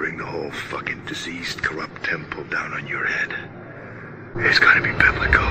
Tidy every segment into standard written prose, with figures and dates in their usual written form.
bring the whole fucking diseased, corrupt temple down on your head. It's gotta be biblical.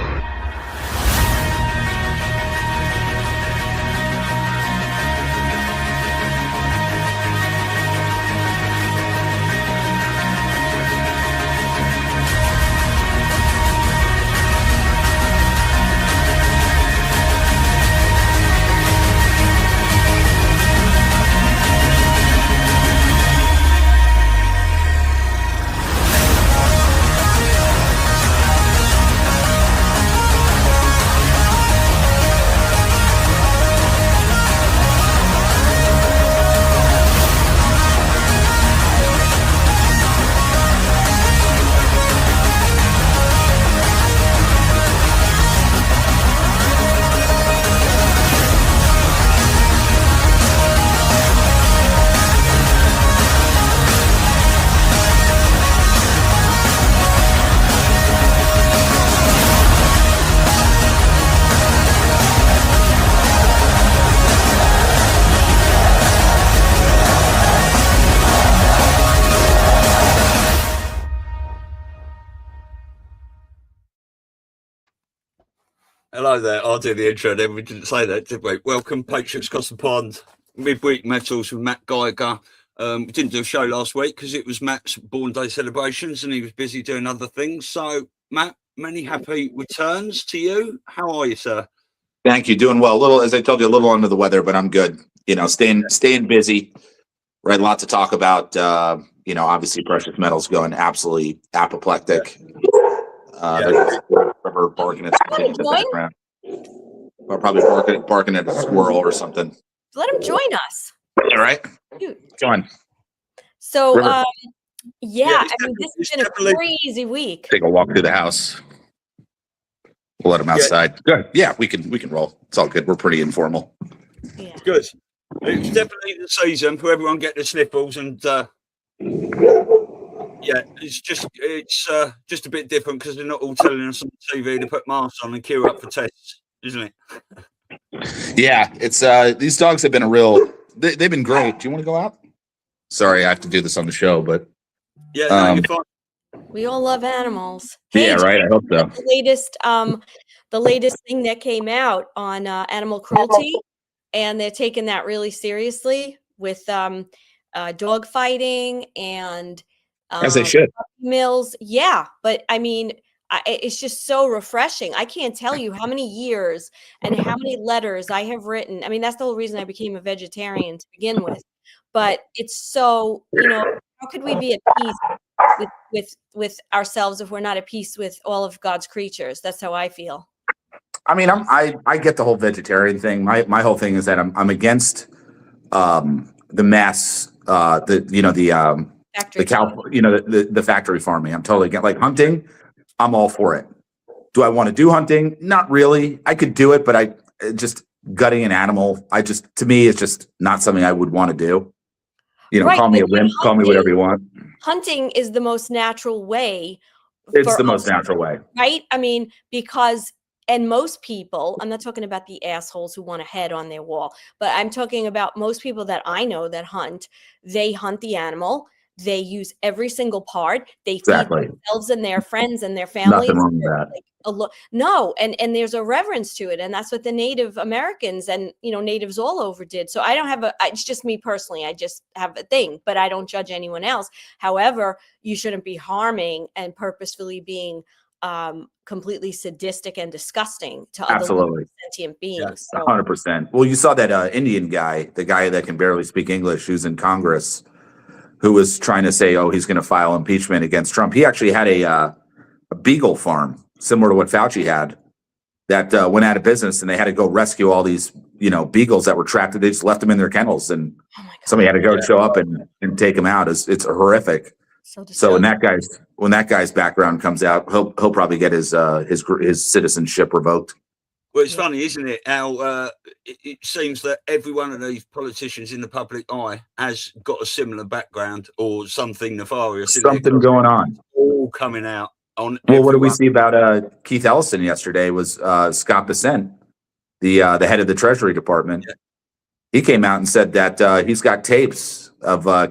Hello there, I'll do the intro then. We didn't say that, did we? Welcome, Patriots across the pond. Midweek Metals with Matt Geiger. We didn't do a show last week because it was Matt's born day celebrations and he was busy doing other things. So, Matt, many happy returns to you. How are you, sir? Thank you. Doing well. A little, as I told you, a little under the weather, but I'm good. You know, staying busy. Right, a lot to talk about. You know, obviously, precious metals going absolutely apoplectic. There's a barking at something in the background. Or probably barking at a squirrel or something. Let him join us. All right. Join. So, I mean, this has been a crazy week. Take a walk through the house. We'll let him outside. Good. Yeah, we can roll. It's all good. We're pretty informal. Yeah. Good. It's definitely the season for everyone get the sniffles and it's just a bit different because they're not all telling us on TV to put masks on and queue up for tests, isn't it? Yeah, it's these dogs have been they've been great. Do you want to go out? Sorry, I have to do this on the show, but you're fine. We all love animals. Yeah, right. I hope so. The latest thing that came out on animal cruelty, and they're taking that really seriously with dog fighting and as they should. Mills. Yeah, but I mean, it's just so refreshing. I can't tell you how many years and how many letters I have written. I mean, that's the whole reason I became a vegetarian to begin with. But it's so, you know, how could we be at peace with ourselves if we're not at peace with all of God's creatures? That's how I feel. I mean, I get the whole vegetarian thing. My whole thing is that I'm against the mass the factory farming. I'm totally against, like, hunting. I'm all for it. Do I want to do hunting? Not really. I could do it, but just gutting an animal. To me, it's just not something I would want to do. You know, right, call me a wimp, call me whatever you want. Hunting is the most natural way. It's the most natural way. Right? I mean, because, and most people, I'm not talking about the assholes who want a head on their wall, but I'm talking about most people that I know that hunt. They hunt the animal. They use every single part. They feed themselves and their friends and their families. Nothing wrong with that. No, and there's a reverence to it, and that's what the Native Americans and natives all over did. So I don't have it's just me personally. I just have a thing, but I don't judge anyone else. However, you shouldn't be harming and purposefully being completely sadistic and disgusting to other sentient beings. 100%. Well, you saw that Indian guy, the guy that can barely speak English, who's in Congress, who was trying to say, he's going to file impeachment against Trump. He actually had a beagle farm, similar to what Fauci had, that went out of business, and they had to go rescue all these, beagles that were trapped. They just left them in their kennels, and somebody had to go show up and take them out. It's horrific. So when that guy's background comes out, he'll probably get his citizenship revoked. Well, it's funny, isn't it? How it seems that every one of these politicians in the public eye has got a similar background or something nefarious. Something going on. All coming out on. Well, what did we see about Keith Ellison yesterday? Was Scott Bessent, the head of the Treasury Department? Yeah. He came out and said that he's got tapes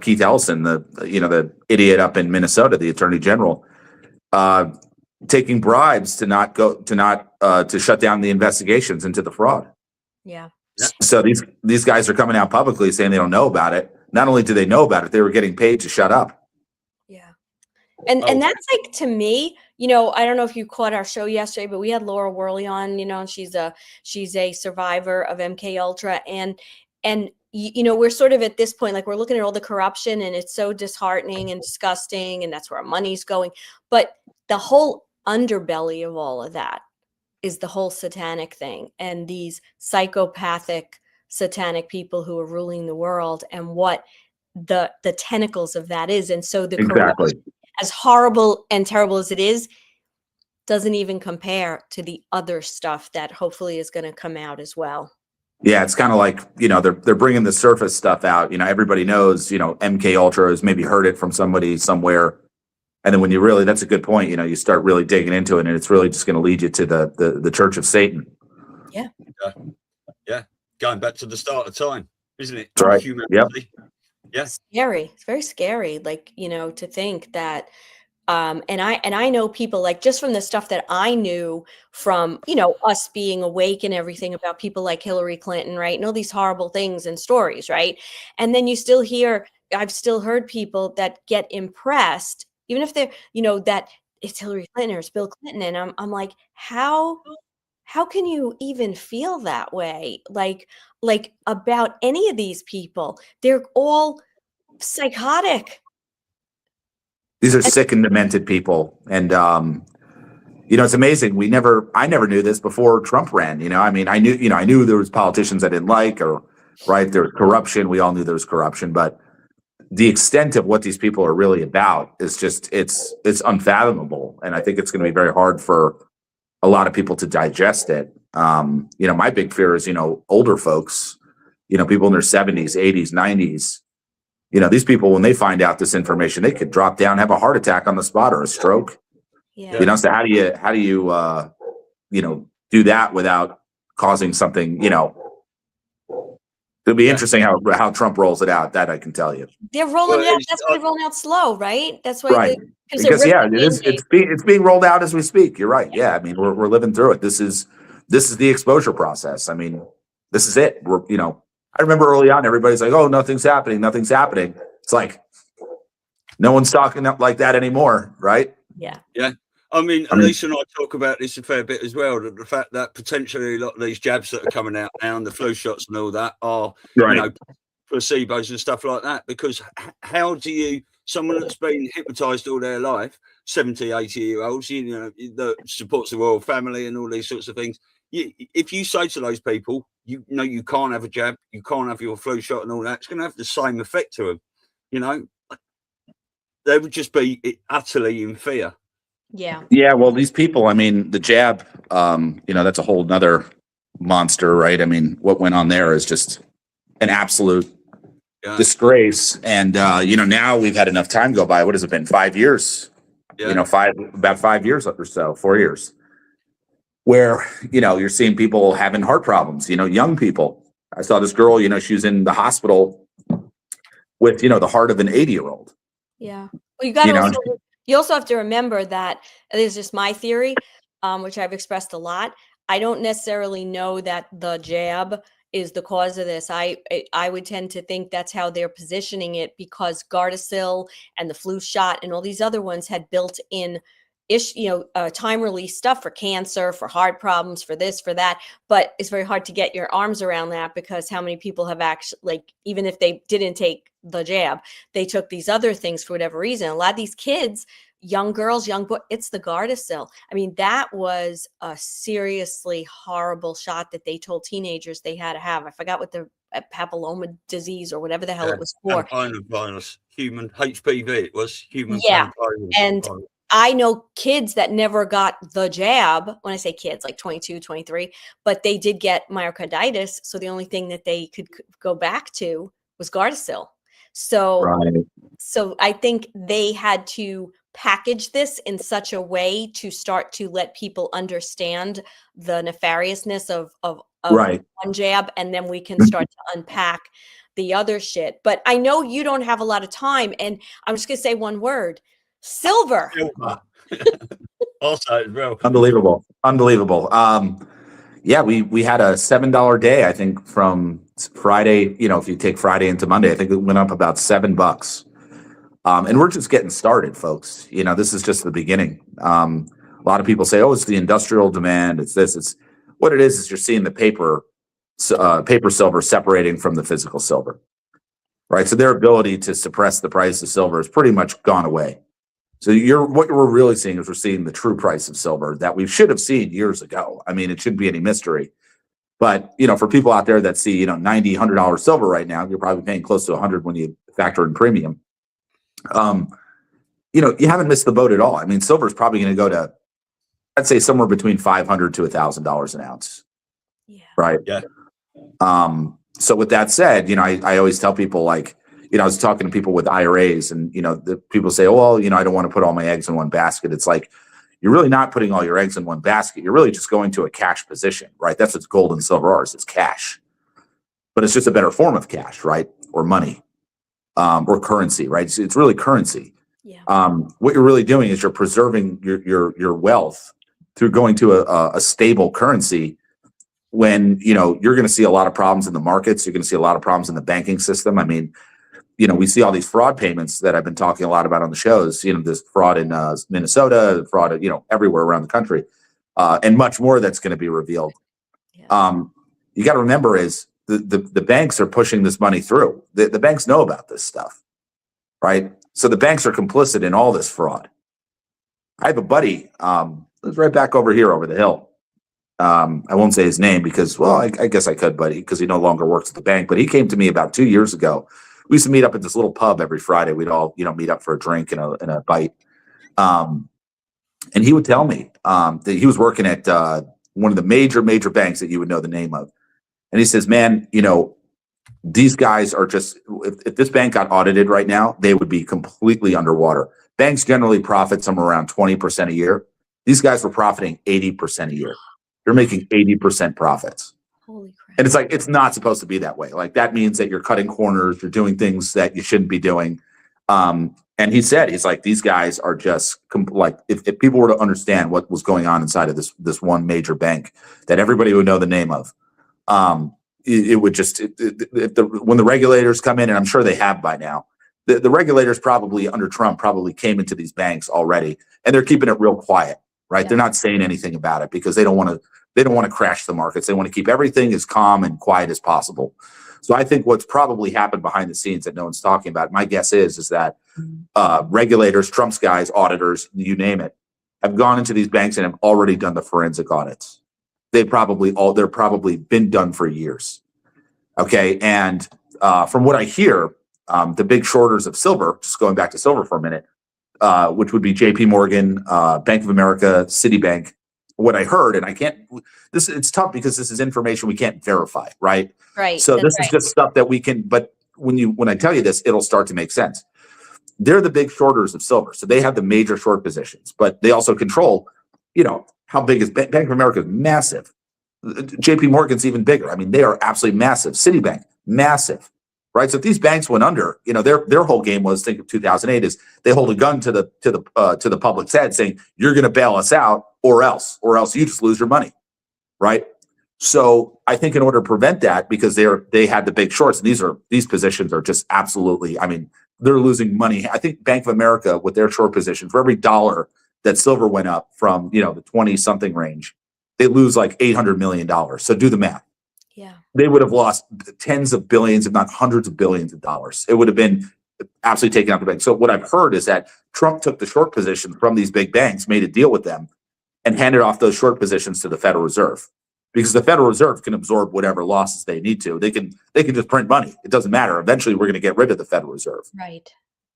Keith Ellison, the idiot up in Minnesota, the attorney general, taking bribes to shut down the investigations into the fraud. Yeah. So these guys are coming out publicly saying they don't know about it. Not only do they know about it, they were getting paid to shut up. Yeah. And that's like, to me, I don't know if you caught our show yesterday, but we had Laura Worley on, and she's a survivor of MK Ultra, and we're sort of at this point, like, we're looking at all the corruption, and it's so disheartening and disgusting, and that's where our money's going. But the whole underbelly of all of that is the whole satanic thing, and these psychopathic satanic people who are ruling the world, and what the tentacles of that is. And so the corruption, as horrible and terrible as it is, doesn't even compare to the other stuff that hopefully is going to come out as well. Yeah, it's kind of like, they're bringing the surface stuff out. Everybody knows, MK Ultra has maybe heard it from somebody somewhere. And then when you really, that's a good point, you start really digging into it, and it's really just going to lead you to the Church of Satan. Yeah. Yeah. Going back to the start of time, isn't it? That's right. Humanity. Yep. Yeah. Scary. It's very scary. Like, to think that, and I know people, like, just from the stuff that I knew from, us being awake and everything, about people like Hillary Clinton, right? And all these horrible things and stories, right? And then you still hear, I've still heard people that get impressed, even if they're, that it's Hillary Clinton or it's Bill Clinton. And I'm like, how can you even feel that way? Like about any of these people? They're all psychotic. These are sick and demented people. And, it's amazing. I never knew this before Trump ran. I knew there was politicians I didn't like, or, right, there was corruption. We all knew there was corruption, but the extent of what these people are really about is just, it's unfathomable. And I think it's going to be very hard for a lot of people to digest it. My big fear is, older folks, people in their 70s, 80s, 90s, these people, when they find out this information, they could drop down, have a heart attack on the spot, or a stroke. Yeah. So how do you do that without causing something, it'll be interesting how Trump rolls it out. That I can tell you. They're rolling it out. That's why they're rolling out slow, right? That's why. Right. Because it's being rolled out as we speak. You're right. Yeah. I mean, we're living through it. This is the exposure process. I mean, this is it. I remember early on, everybody's like, oh, nothing's happening. It's like, no one's talking up like that anymore. Right. Yeah. Yeah. I mean, Elisa and I talk about this a fair bit as well. The fact that potentially a lot of these jabs that are coming out now, and the flu shots and all that, are placebos and stuff like that. Because how do you, someone that's been hypnotized all their life, 70, 80-year-olds, that supports the royal family and all these sorts of things, if you say to those people, you can't have a jab, you can't have your flu shot and all that, it's going to have the same effect to them. They would just be utterly in fear. Yeah. Yeah. Well, these people, I mean, the jab, that's a whole nother monster, right? I mean, what went on there is just an absolute disgrace. And, now we've had enough time go by. What has it been? 5 years? Yeah. About 5 years or so, 4 years, where, you're seeing people having heart problems, young people. I saw this girl, she was in the hospital with, the heart of an 80-year-old. Yeah. Well, you got to you also have to remember that, this is just my theory, which I've expressed a lot. I don't necessarily know that the jab is the cause of this. I would tend to think that's how they're positioning it, because Gardasil and the flu shot and all these other ones had built in time release stuff for cancer, for heart problems, for this, for that. But it's very hard to get your arms around that, because how many people have actually, even if they didn't take the jab, they took these other things for whatever reason. A lot of these kids, young girls, young boys, it's the Gardasil. I mean, that was a seriously horrible shot that they told teenagers they had to have. I forgot what the papilloma disease or whatever the hell it was for. Human HPV. It was human. Yeah. And I know kids that never got the jab. When I say kids, like 22, 23, but they did get myocarditis. So the only thing that they could go back to was Gardasil. So, So I think they had to package this in such a way to start to let people understand the nefariousness of one jab, and then we can start to unpack the other shit. But I know you don't have a lot of time, and I'm just gonna say one word: silver. Also, as well. Unbelievable. Yeah, we had a $7 day, I think, from Friday. If you take Friday into Monday, I think it went up about $7. And we're just getting started, folks. This is just the beginning. A lot of people say, "Oh, it's the industrial demand. It's this." It's what it is you're seeing the paper silver separating from the physical silver, right? So their ability to suppress the price of silver has pretty much gone away. So what we're really seeing is we're seeing the true price of silver that we should have seen years ago. I mean, it shouldn't be any mystery. But, for people out there that see, $90, $100 silver right now, you're probably paying close to 100 when you factor in premium. You haven't missed the boat at all. I mean, silver is probably going to go to, I'd say, somewhere between $500 to $1,000 an ounce. Yeah. Right. Yeah. So with that said, I always tell people, like, I was talking to people with IRAs, and, the people say, "Oh, well, I don't want to put all my eggs in one basket." It's like, you're really not putting all your eggs in one basket. You're really just going to a cash position, right? That's what gold and silver are. It's cash, but it's just a better form of cash, right? Or money, or currency, right? It's really currency. Yeah. What you're really doing is you're preserving your wealth through going to a stable currency. When you're going to see a lot of problems in the markets, you're going to see a lot of problems in the banking system. I mean, we see all these fraud payments that I've been talking a lot about on the shows. This fraud in Minnesota, fraud, everywhere around the country, and much more that's going to be revealed. Yeah. You got to remember is the banks are pushing this money through. The banks know about this stuff, right? So the banks are complicit in all this fraud. I have a buddy, lives right back over here, over the hill. I won't say his name because, well, I guess I could, buddy, because he no longer works at the bank. But he came to me about 2 years ago. We used to meet up at this little pub every Friday. We'd all, meet up for a drink and a bite. And he would tell me that he was working at one of the major banks that you would know the name of. And he says, "Man, these guys are just, if this bank got audited right now, they would be completely underwater. Banks generally profit somewhere around 20% a year. These guys were profiting 80% a year. They're making 80% profits." Holy crap. And it's like, it's not supposed to be that way. Like, that means that you're cutting corners, you're doing things that you shouldn't be doing. And he said, he's like, these guys are just like, if people were to understand what was going on inside of this one major bank that everybody would know the name of, it would just, when the regulators come in, and I'm sure they have by now, the regulators probably under Trump probably came into these banks already, and they're keeping it real quiet, right? Yeah. They're not saying anything about it because they don't want to crash the markets. They want to keep everything as calm and quiet as possible. So I think what's probably happened behind the scenes that no one's talking about, my guess is that regulators, Trump's guys, auditors, you name it, have gone into these banks and have already done the forensic audits. They're probably been done for years. Okay. And from what I hear, the big shorters of silver, just going back to silver for a minute, which would be JP Morgan, Bank of America, Citibank. What I heard, and it's tough because this is information we can't verify, right? Right. So this is just stuff that we can, but when I tell you this, it'll start to make sense. They're the big shorters of silver. So they have the major short positions, but they also control, how big is Bank of America is massive. JP Morgan's even bigger. I mean, they are absolutely massive. Citibank, massive. Right. So if these banks went under, their whole game was, think of 2008, is they hold a gun to the public's head saying, "You're going to bail us out or else you just lose your money." Right. So I think in order to prevent that, because they had the big shorts, and these positions are just absolutely, I mean, they're losing money. I think Bank of America, with their short position, for every dollar that silver went up from, the 20 something range, they lose like $800 million. So do the math. Yeah. They would have lost tens of billions, if not hundreds of billions of dollars. It would have been absolutely taken out the bank. So what I've heard is that Trump took the short position from these big banks, made a deal with them, and handed off those short positions to the Federal Reserve, because the Federal Reserve can absorb whatever losses they need to. They can just print money. It doesn't matter. Eventually, we're going to get rid of the Federal Reserve. Right.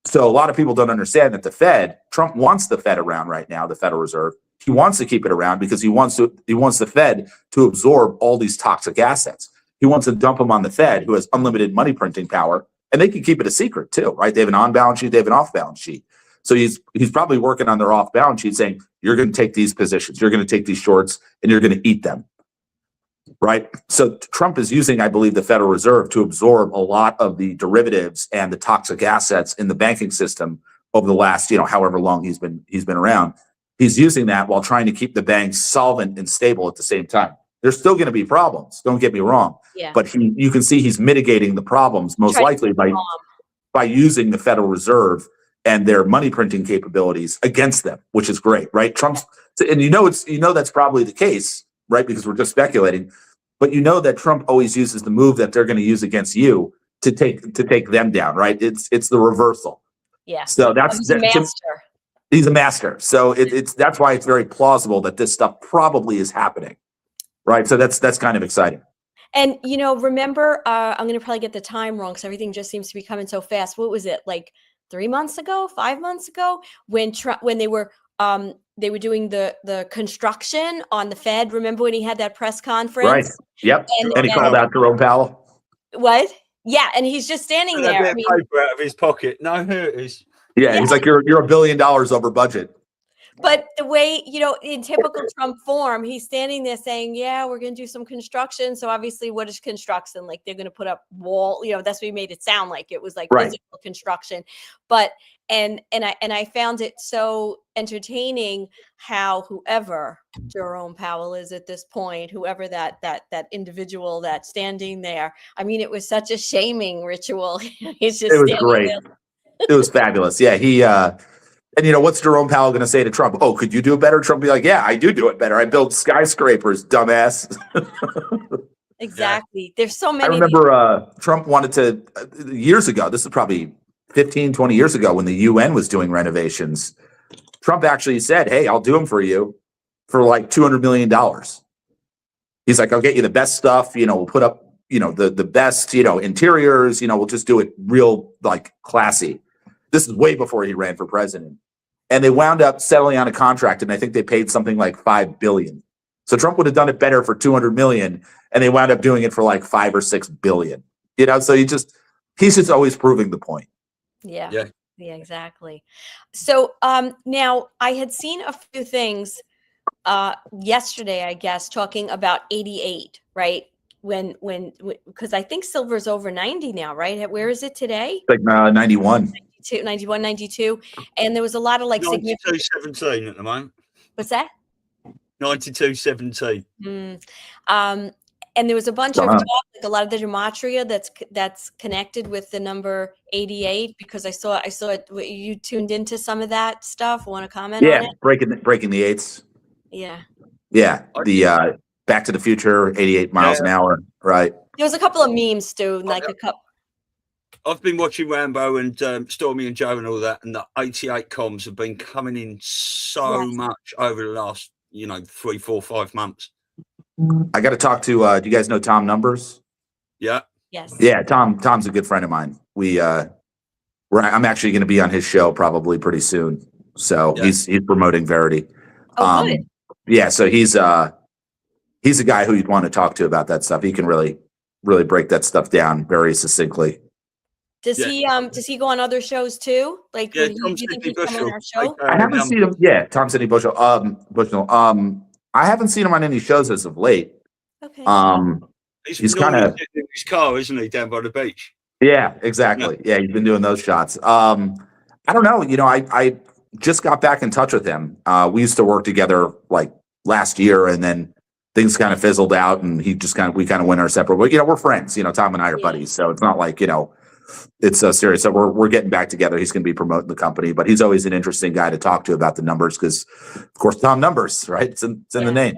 So a lot of people don't understand that Trump wants the Fed around right now, the Federal Reserve. He wants to keep it around because he wants the Fed to absorb all these toxic assets. He wants to dump them on the Fed, who has unlimited money printing power, and they can keep it a secret too, right? They have an on-balance sheet, they have an off-balance sheet. So he's probably working on their off-balance sheet saying, "You're going to take these positions, you're going to take these shorts, and you're going to eat them." right? So Trump is using, I believe, the Federal Reserve to absorb a lot of the derivatives and the toxic assets in the banking system over the last, however long he's been around. He's using that while trying to keep the banks solvent and stable at the same time. There's still going to be problems. Don't get me wrong. Yeah. But you can see he's mitigating the problems most likely by using the Federal Reserve and their money printing capabilities against them, which is great, right? Trump's, and that's probably the case, right? Because we're just speculating, but that Trump always uses the move that they're going to use against you to take them down, right? It's the reversal. Yeah. So he's a master. He's a master. So that's why it's very plausible that this stuff probably is happening, right? So that's kind of exciting. And remember, I'm going to probably get the time wrong because everything just seems to be coming so fast. What was it, like 3 months ago, 5 months ago, when they were doing the construction on the Fed? Remember when he had that press conference? Right. Yep. And he called out Jerome Powell. What? Yeah, and he's just standing there. A bit of paper out of his pocket. No, here it is. Yeah, he's like, you're $1 billion over budget. But the way, in typical Trump form, he's standing there saying, yeah, we're going to do some construction. So obviously, what is construction? Like, they're going to put up wall, that's what he made it sound like. It was like physical construction. But, and I found it so entertaining how whoever Jerome Powell is at this point, whoever that individual that's standing there, I mean, it was such a shaming ritual. He's just, it was great. It was fabulous. Yeah, and what's Jerome Powell going to say to Trump? Oh, could you do it better? Trump will be like, yeah, I do it better. I build skyscrapers, dumbass. Exactly. There's so many. I remember Trump wanted to, years ago, this is probably 15, 20 years ago when the UN was doing renovations. Trump actually said, hey, I'll do them for you for like $200 million. He's like, I'll get you the best stuff. We'll put up, the best, interiors, we'll just do it real like classy. This is way before he ran for president. And they wound up settling on a contract, and I think they paid something like $5 billion. So Trump would have done it better for $200 million, and they wound up doing it for like $5 or $6 billion. So he's just always proving the point. Yeah, exactly. So now I had seen a few things yesterday, I guess, talking about 88, right? Because I think silver's over 90 now, right? Where is it today? Like 91. 91, 92. And there was a lot of like 92.17 at the moment. What's that? 92.17. And there was a bunch of talk, like a lot of the gematria that's connected with the number 88, because I saw it. You tuned into some of that stuff. Want to comment on it? Yeah, breaking the eights. Yeah. Yeah, the Back to the Future, 88 miles an hour, right? There was a couple of memes too, like a couple. I've been watching Rambo and Stormy and Joe and all that, and the 88 comms have been coming in so much over the last, 3, 4, 5 months. I got to talk to. Do you guys know Tom Numbers? Yeah. Yes. Yeah, Tom's a good friend of mine. I'm actually going to be on his show probably pretty soon. So he's promoting Verity. Oh, good. Yeah, so he's a guy who you'd want to talk to about that stuff. He can really break that stuff down very succinctly. Does he go on other shows too? Like, Tom you think he'd come on our show? I haven't seen him. Yeah, Tom Sidney Bushel. I haven't seen him on any shows as of late. Okay. He's kind of in his car, isn't he, down by the beach? Yeah, exactly. Yeah, he's been doing those shots. I don't know. I just got back in touch with him. We used to work together like last year, and then things kind of fizzled out, and we kind of went our separate ways. We're friends. Tom and I are buddies, so it's not like it's so serious. So we're getting back together. He's going to be promoting the company, but he's always an interesting guy to talk to about the numbers because, of course, Tom Numbers, right? It's in the name.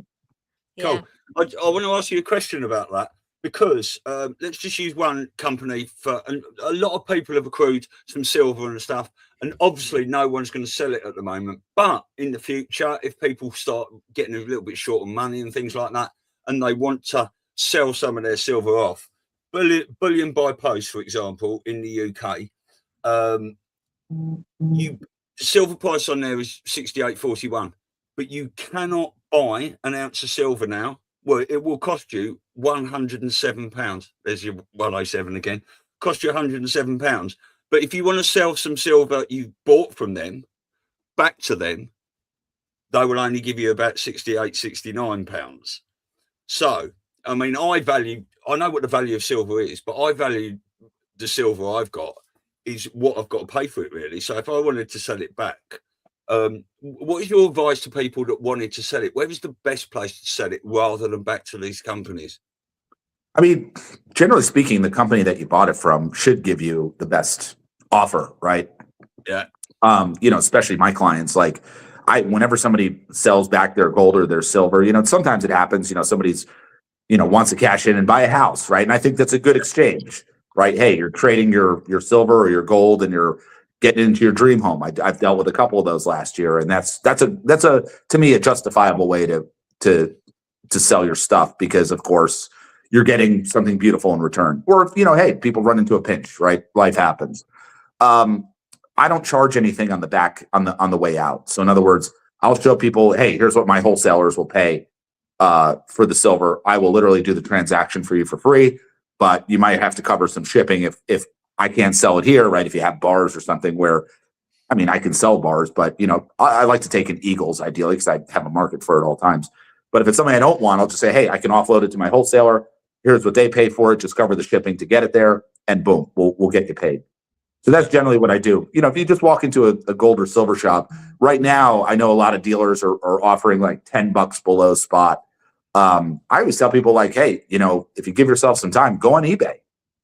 Cool. I want to ask you a question about that because let's just use one company for a lot of people have accrued some silver and stuff, and obviously no one's going to sell it at the moment. But in the future, if people start getting a little bit short on money and things like that, and they want to sell some of their silver off, bullion by post, for example, in the UK, silver price on there is 68.41, but you cannot buy an ounce of silver now. Well, it will cost you £107. There's your 107 again. Cost you £107. But if you want to sell some silver you bought from them back to them, they will only give you about £68, £69. So I mean, I know what the value of silver is, but I value the silver I've got is what I've got to pay for it, really. So if I wanted to sell it back, what is your advice to people that wanted to sell it? Where is the best place to sell it rather than back to these companies? I mean, generally speaking, the company that you bought it from should give you the best offer, right? Yeah. Especially my clients, like whenever somebody sells back their gold or their silver, sometimes it happens, somebody's, wants to cash in and buy a house, right? And I think that's a good exchange, right? Hey, you're trading your silver or your gold and you're getting into your dream home. I've dealt with a couple of those last year, and that's to me a justifiable way to sell your stuff, because of course you're getting something beautiful in return. Or hey, people run into a pinch, right? Life happens. I don't charge anything on the back on the way out. So in other words, I'll show people, hey, here's what my wholesalers will pay for the silver. I will literally do the transaction for you for free, but you might have to cover some shipping if I can't sell it here, right? If you have bars or something where, I mean, I can sell bars, but I like to take in eagles ideally because I have a market for it all times. But if it's something I don't want, I'll just say, hey, I can offload it to my wholesaler. Here's what they pay for it. Just cover the shipping to get it there, and boom, we'll get you paid. So that's generally what I do. If you just walk into a gold or silver shop right now, I know a lot of dealers are offering like $10 below spot. I always tell people like, hey, if you give yourself some time, go on eBay,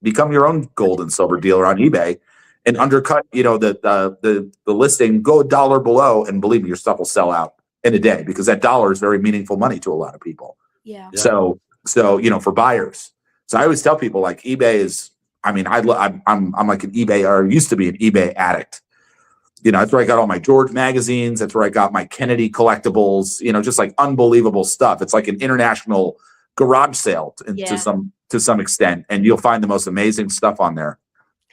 become your own gold and silver dealer on eBay, and undercut, the listing, go $1 below, and believe me, your stuff will sell out in a day, because that dollar is very meaningful money to a lot of people. Yeah. So for buyers. So I always tell people like eBay is, I'm like an eBay, or used to be an eBay addict. That's where I got all my George magazines. That's where I got my Kennedy collectibles, just like unbelievable stuff. It's like an international garage sale to some extent. And you'll find the most amazing stuff on there.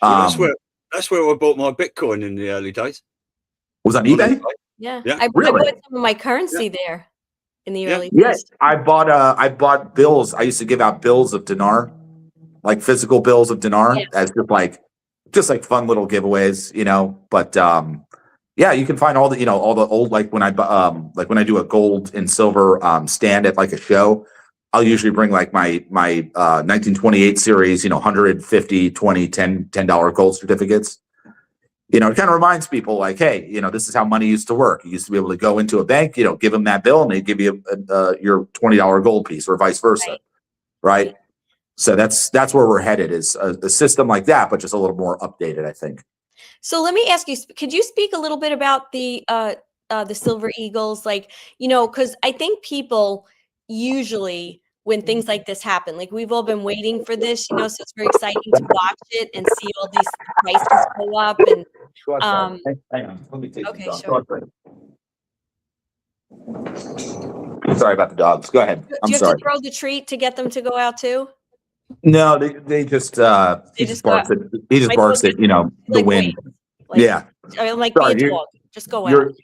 Well, that's where I bought my Bitcoin in the early days. Was on eBay? Yeah. Yeah. I Really? bought some of my currency there in the early Yes. days. I bought bills. I used to give out bills of dinar, like physical bills of dinar, as just like fun little giveaways, but you can find all the old, like when I do a gold and silver stand at like a show, I'll usually bring like my 1928 series, 150, 20, $10 gold certificates. It kind of reminds people like, hey, this is how money used to work. You used to be able to go into a bank, give them that bill, and they give you your $20 gold piece, or vice versa, right? So that's where we're headed, is a system like that, but just a little more updated, I think. So let me ask you, could you speak a little bit about the silver eagles? Like, because I think people usually, when things like this happen, like we've all been waiting for this, so it's very exciting to watch it and see all these prices go up. And hang on, let me take okay, this sure. Sorry about the dogs. Go ahead. Do I'm you have sorry. to throw the treat to get them to go out too? No, they just he just barks at the wind. Like, yeah. I'm like, Sorry, be a dog. Just go out.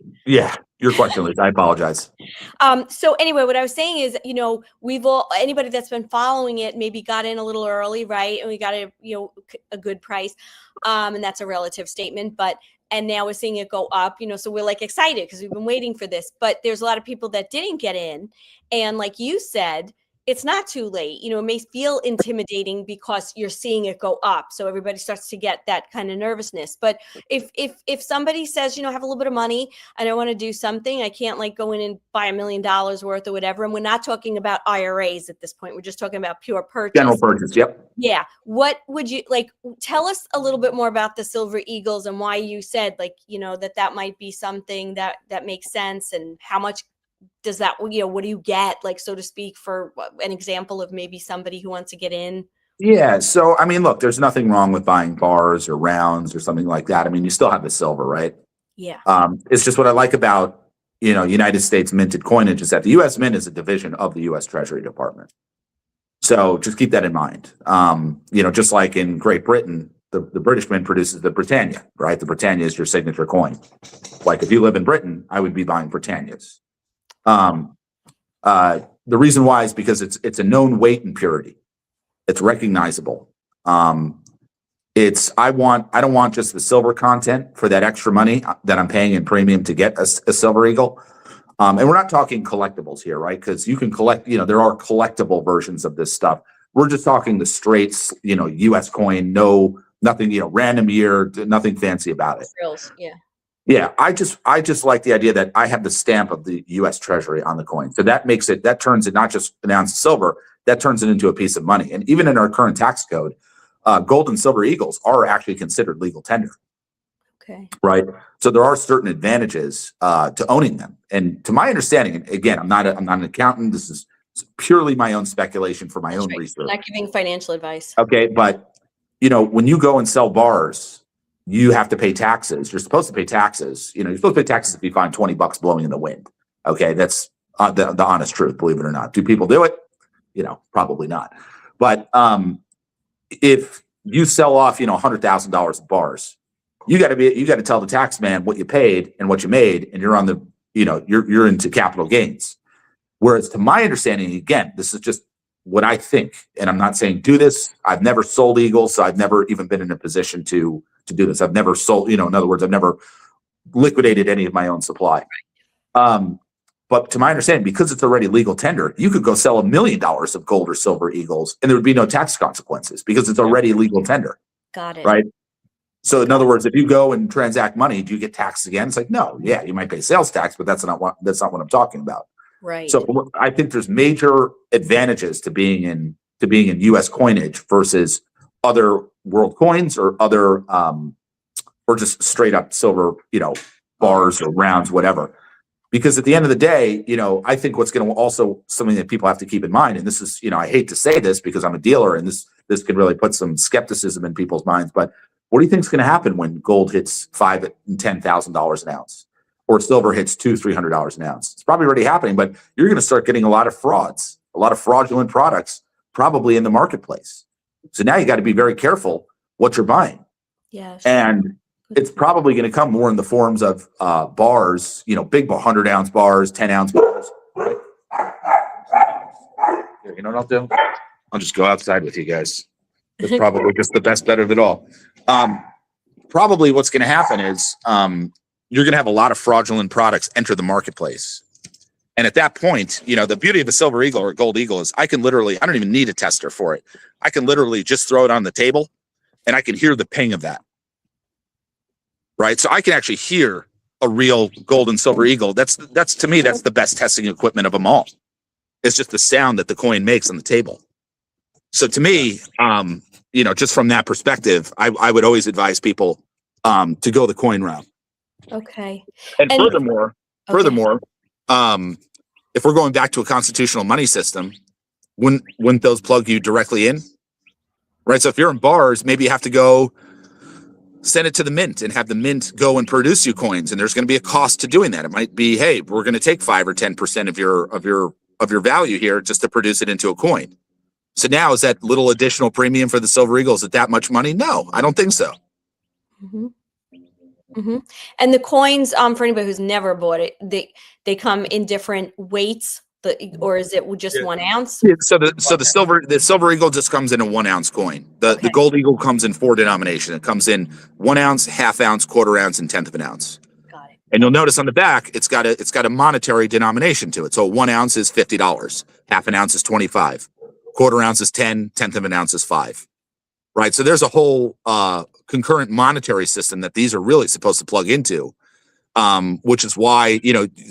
Your question, Lisa. I apologize. So anyway, what I was saying is, we've all, anybody that's been following it maybe got in a little early, right? And we got a good price. And that's a relative statement, and now we're seeing it go up, so we're like excited because we've been waiting for this, but there's a lot of people that didn't get in. And like you said, it's not too late. It may feel intimidating because you're seeing it go up. So everybody starts to get that kind of nervousness. But if somebody says, I have a little bit of money and I want to do something, I can't like go in and buy $1 million worth or whatever. And we're not talking about IRAs at this point. We're just talking about pure purchase. General purchase. Yep. Yeah. What would you tell us a little bit more about the Silver Eagles and why you said that might be something that makes sense, and how much does that, what do you get, so to speak, for an example of maybe somebody who wants to get in? Yeah. So, I mean, look, there's nothing wrong with buying bars or rounds or something like that. I mean, you still have the silver, right? Yeah. It's just what I like about, United States minted coinage is that the U.S. Mint is a division of the U.S. Treasury Department. So just keep that in mind. Just like in Great Britain, the British Mint produces the Britannia, right? The Britannia is your signature coin. Like if you live in Britain, I would be buying Britannias. The reason why is because it's a known weight and purity. It's recognizable. I don't want just the silver content for that extra money that I'm paying in premium to get a silver eagle. And we're not talking collectibles here, right? Because you can collect, there are collectible versions of this stuff. We're just talking the straight, US coin, nothing, random year, nothing fancy about it. Frills, yeah. Yeah, I just like the idea that I have the stamp of the U.S. Treasury on the coin. So that turns it not just an ounce of silver, that turns it into a piece of money. And even in our current tax code, gold and silver eagles are actually considered legal tender. Okay. Right. So there are certain advantages to owning them. And to my understanding, and again, I'm not an accountant. This is purely my own speculation for my own research. I'm not giving financial advice. Okay, but when you go and sell bars, you have to pay taxes. You're supposed to pay taxes. You're supposed to pay taxes if you find $20 blowing in the wind. Okay, that's the honest truth, believe it or not. Do people do it? Probably not. But if you sell off, $100,000 of bars, you got to tell the tax man what you paid and what you made, and you're on the, you're into capital gains. Whereas, to my understanding, again, this is just what I think, and I'm not saying do this. I've never sold eagles, so I've never even been in a position to do this. I've never sold, in other words, I've never liquidated any of my own supply. But to my understanding, because it's already legal tender, you could go sell $1 million of gold or silver eagles and there would be no tax consequences because it's already legal tender. Got it. Right. So in other words, if you go and transact money, do you get taxed again? It's like, no, yeah, you might pay sales tax, but that's not what I'm talking about. Right. So I think there's major advantages to being in US coinage versus other world coins or other or just straight up silver, bars or rounds, whatever. Because at the end of the day, I think what's going to also something that people have to keep in mind, and this is, I hate to say this because I'm a dealer and this can really put some skepticism in people's minds, but what do you think is going to happen when gold hits $5,000 and $10,000 an ounce or silver hits $200-$300 an ounce? It's probably already happening, but you're going to start getting a lot of frauds, a lot of fraudulent products probably in the marketplace. So now you got to be very careful what you're buying. Yeah. Sure. And it's probably going to come more in the forms of bars, big 100-ounce bars, 10-ounce bars. Here, you know what I'll do? I'll just go outside with you guys. It's probably just the best bet of it all. Probably what's going to happen is you're going to have a lot of fraudulent products enter the marketplace. And at that point, the beauty of a silver eagle or a gold eagle is I don't even need a tester for it. I can literally just throw it on the table and I can hear the ping of that. Right. So I can actually hear a real gold and silver eagle. That's to me, that's the best testing equipment of them all. It's just the sound that the coin makes on the table. So to me, just from that perspective, I would always advise people to go the coin route. Okay. And furthermore, if we're going back to a constitutional money system, wouldn't those plug you directly in? Right. So if you're in bars, maybe you have to go send it to the mint and have the mint go and produce you coins. And there's going to be a cost to doing that. It might be, hey, we're going to take 5 or 10% of your value here just to produce it into a coin. So now is that little additional premium for the silver eagle? Is it that much money? No, I don't think so. Mm-hmm. Mm-hmm. And the coins, for anybody who's never bought it, they come in different weights, or is it just 1 ounce? Yeah, so the silver eagle just comes in a 1 ounce coin. The gold eagle comes in 4 denominations. It comes in 1 ounce, ½ ounce, quarter ounce, and 1/10 of an ounce. Got it. And you'll notice on the back, it's got a monetary denomination to it. So 1 ounce is $50, ½ an ounce is 25, quarter ounce is 10, 1/10 of an ounce is 5. Right. So there's a whole concurrent monetary system that these are really supposed to plug into, which is why,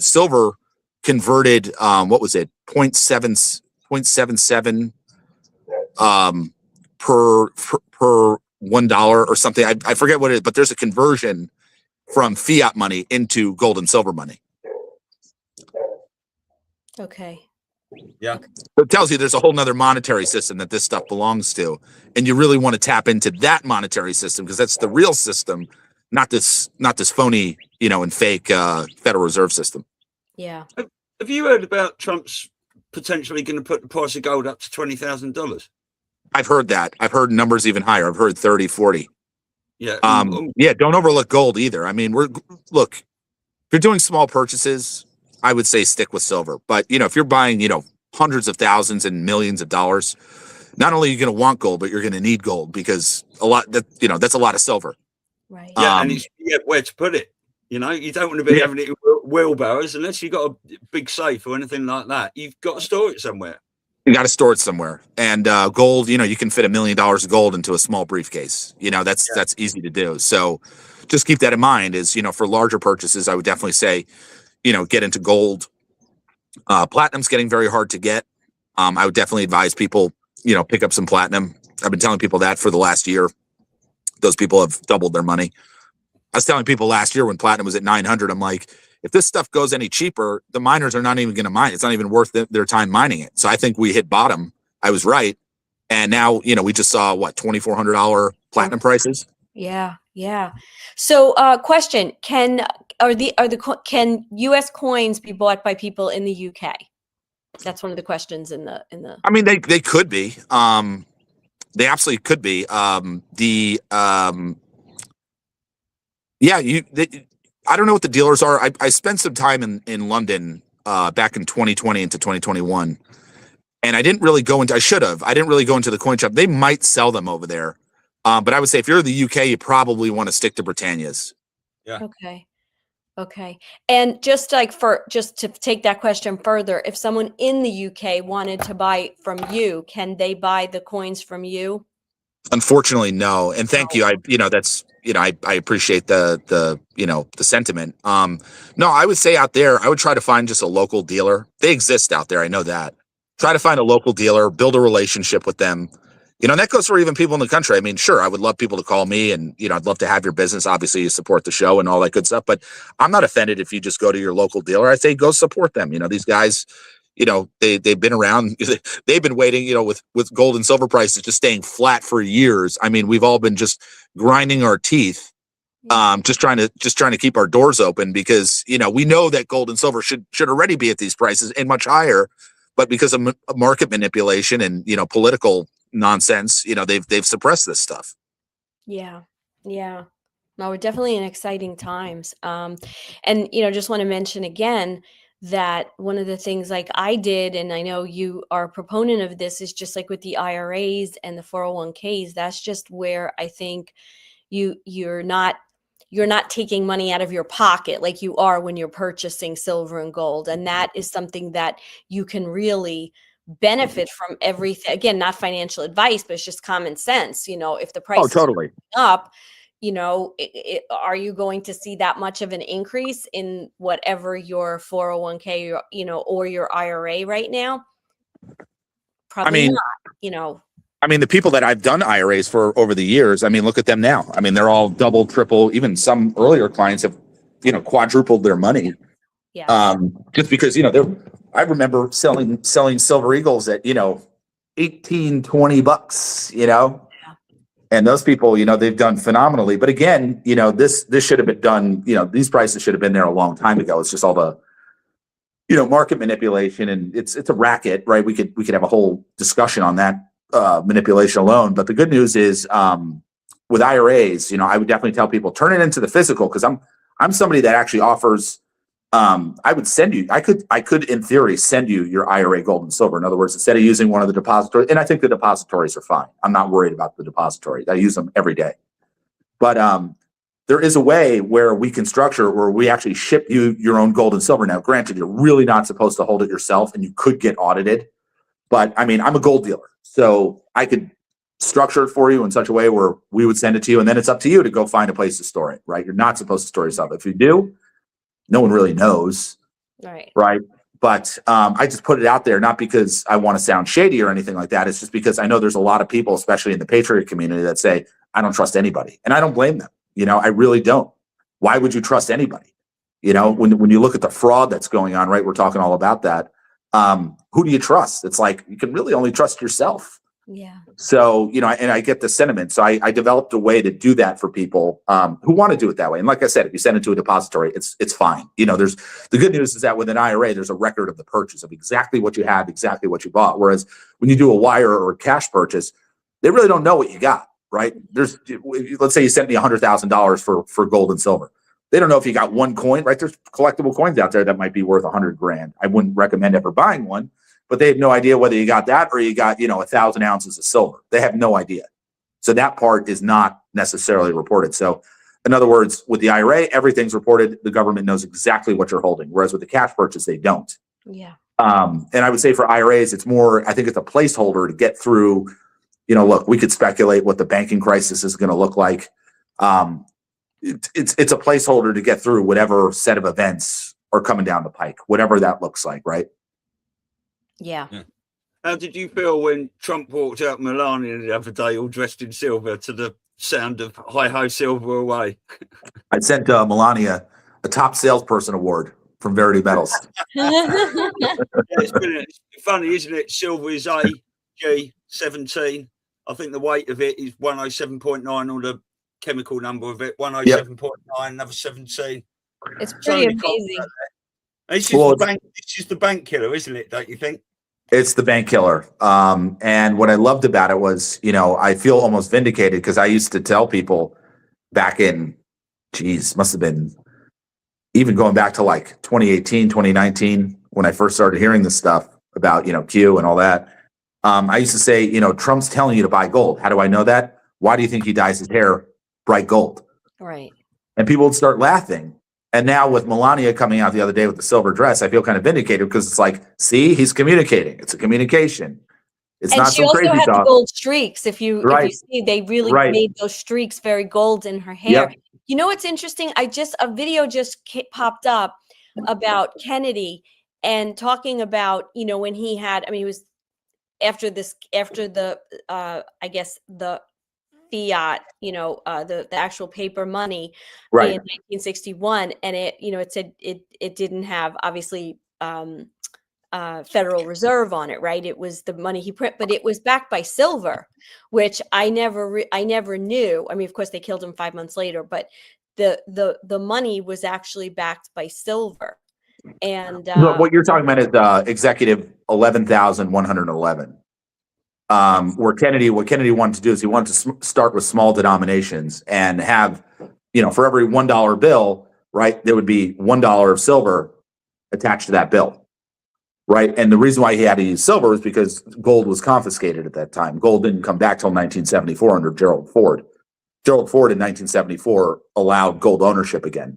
silver converted, what was it? 0.77 per $1 or something. I forget what it is, but there's a conversion from fiat money into gold and silver money. Okay. Yeah. It tells you there's a whole nother monetary system that this stuff belongs to. And you really want to tap into that monetary system because that's the real system, not this phony, and fake Federal Reserve system. Yeah. Have you heard about Trump's potentially going to put the price of gold up to $20,000? I've heard that. I've heard numbers even higher. I've heard 30, 40. Yeah. Don't overlook gold either. I mean, if you're doing small purchases, I would say stick with silver. But, if you're buying, hundreds of thousands and millions of dollars, not only are you going to want gold, but you're going to need gold because that's a lot of silver. Right. Yeah. And it's where to put it. You don't want to be having it wheelbarrows, unless you've got a big safe or anything like that, you've got to store it somewhere. You got to store it somewhere. And gold, you can fit $1 million of gold into a small briefcase. That's easy to do. So just keep that in mind is, for larger purchases, I would definitely say, get into gold. Platinum's getting very hard to get. I would definitely advise people, pick up some platinum. I've been telling people that for the last year. Those people have doubled their money. I was telling people last year when platinum was at 900, I'm like, if this stuff goes any cheaper, the miners are not even going to mine. It's not even worth their time mining it. So I think we hit bottom. I was right. And now, we just saw $2,400 platinum prices. Yeah. Yeah. So, question, can US coins be bought by people in the UK? That's one of the questions in the. I mean, they could be. They absolutely could be. I don't know what the dealers are. I spent some time in London back in 2020 into 2021, and I didn't really go into. I should have. I didn't really go into the coin shop. They might sell them over there, but I would say if you're in the UK, you probably want to stick to Britannia's. Yeah. Okay. And just to take that question further, if someone in the UK wanted to buy from you, can they buy the coins from you? Unfortunately, no. And thank you. I appreciate the sentiment. No, I would say out there, I would try to find just a local dealer. They exist out there. I know that. Try to find a local dealer, build a relationship with them. And that goes for even people in the country. I mean, sure, I would love people to call me and, I'd love to have your business. Obviously, you support the show and all that good stuff. But I'm not offended if you just go to your local dealer. I say go support them. These guys, they've been around. They've been waiting, with gold and silver prices just staying flat for years. I mean, we've all been just grinding our teeth, just trying to keep our doors open because, we know that gold and silver should already be at these prices and much higher. But because of market manipulation and, political nonsense, they've suppressed this stuff. Yeah. No, we're definitely in exciting times. And, just want to mention again that one of the things like I did, and I know you are a proponent of this, is just like with the IRAs and the 401ks, that's just where I think you're not taking money out of your pocket like you are when you're purchasing silver and gold. And that is something that you can really benefit from. Everything, again, not financial advice, but it's just common sense. If the price totally is up, are you going to see that much of an increase in whatever your 401k or your IRA right now? Probably not. I mean, the people that I've done IRAs for over the years, I mean, look at them now. I mean, they're all double, triple, even some earlier clients have, quadrupled their money. Yeah. Just because, I remember selling Silver Eagles at, $18-20, and those people, they've done phenomenally. But again, this should have been done, these prices should have been there a long time ago. It's just all the, market manipulation, and it's a racket, right? We could have a whole discussion on that manipulation alone. But the good news is with IRAs, I would definitely tell people turn it into the physical, because I'm somebody that actually offers. I could in theory send you your IRA gold and silver. In other words, instead of using one of the depositories, and I think the depositories are fine. I'm not worried about the depository. I use them every day. But there is a way where we can structure where we actually ship you your own gold and silver. Now, granted, you're really not supposed to hold it yourself, and you could get audited. But I mean, I'm a gold dealer, so I could structure it for you in such a way where we would send it to you, and then it's up to you to go find a place to store it, right? You're not supposed to store yourself. If you do, no one really knows. Right. But I just put it out there, not because I want to sound shady or anything like that. It's just because I know there's a lot of people, especially in the Patriot community, that say, I don't trust anybody. And I don't blame them. I really don't. Why would you trust anybody? When you look at the fraud that's going on, right? We're talking all about that. Who do you trust? It's like, you can really only trust yourself. Yeah. So, and I get the sentiment. So I developed a way to do that for people who want to do it that way. And like I said, if you send it to a depository, it's fine. There's the good news is that with an IRA, there's a record of the purchase of exactly what you had, exactly what you bought. Whereas when you do a wire or a cash purchase, they really don't know what you got, right? Let's say you sent me $100,000 for gold and silver. They don't know if you got one coin, right? There's collectible coins out there that might be worth $100,000. I wouldn't recommend ever buying one. But they have no idea whether you got that or you got, 1,000 ounces of silver. They have no idea. So that part is not necessarily reported. So In other words, with the IRA, everything's reported. The government knows exactly what you're holding. Whereas with the cash purchase, they don't. Yeah. And I would say for IRAs, it's more, I think it's a placeholder to get through, look, we could speculate what the banking crisis is going to look like. It's a placeholder to get through whatever set of events are coming down the pike, whatever that looks like, right? Yeah. How did you feel when Trump walked out Melania the other day all dressed in silver to the sound of Hi Ho Silver Away? I sent Melania a top salesperson award from Verity Metals. It's brilliant. It's funny, isn't it? Silver is G17. I think the weight of it is 107.9, or the chemical number of it, 107.9, another 17. It's pretty amazing. This is the bank killer, isn't it? Don't you think? It's the bank killer. And what I loved about it was, I feel almost vindicated because I used to tell people back in, must have been even going back to like 2018, 2019, when I first started hearing this stuff about, Q and all that. I used to say, Trump's telling you to buy gold. How do I know that? Why do you think he dyes his hair bright gold? Right. And people would start laughing. And now with Melania coming out the other day with the silver dress, I feel kind of vindicated because it's like, see, he's communicating. It's a communication. It's not some crazy stuff. And she also had the gold streaks. If you see, they really made those streaks very gold in her hair. Yep. You know what's interesting? A video just popped up about Kennedy and talking about, when he had, he was after the I guess the fiat, the actual paper money in 1961, and it said it didn't have obviously Federal Reserve on it, right? It was the money he print, but it was backed by silver, which I never knew. Of course they killed him 5 months later, but the money was actually backed by silver. And what you're talking about is executive 11,111. What Kennedy wanted to do is he wanted to start with small denominations and have, for every $1 bill, right, there would be $1 of silver attached to that bill. Right. And the reason why he had to use silver is because gold was confiscated at that time. Gold didn't come back till 1974 under Gerald Ford. Gerald Ford in 1974 allowed gold ownership again.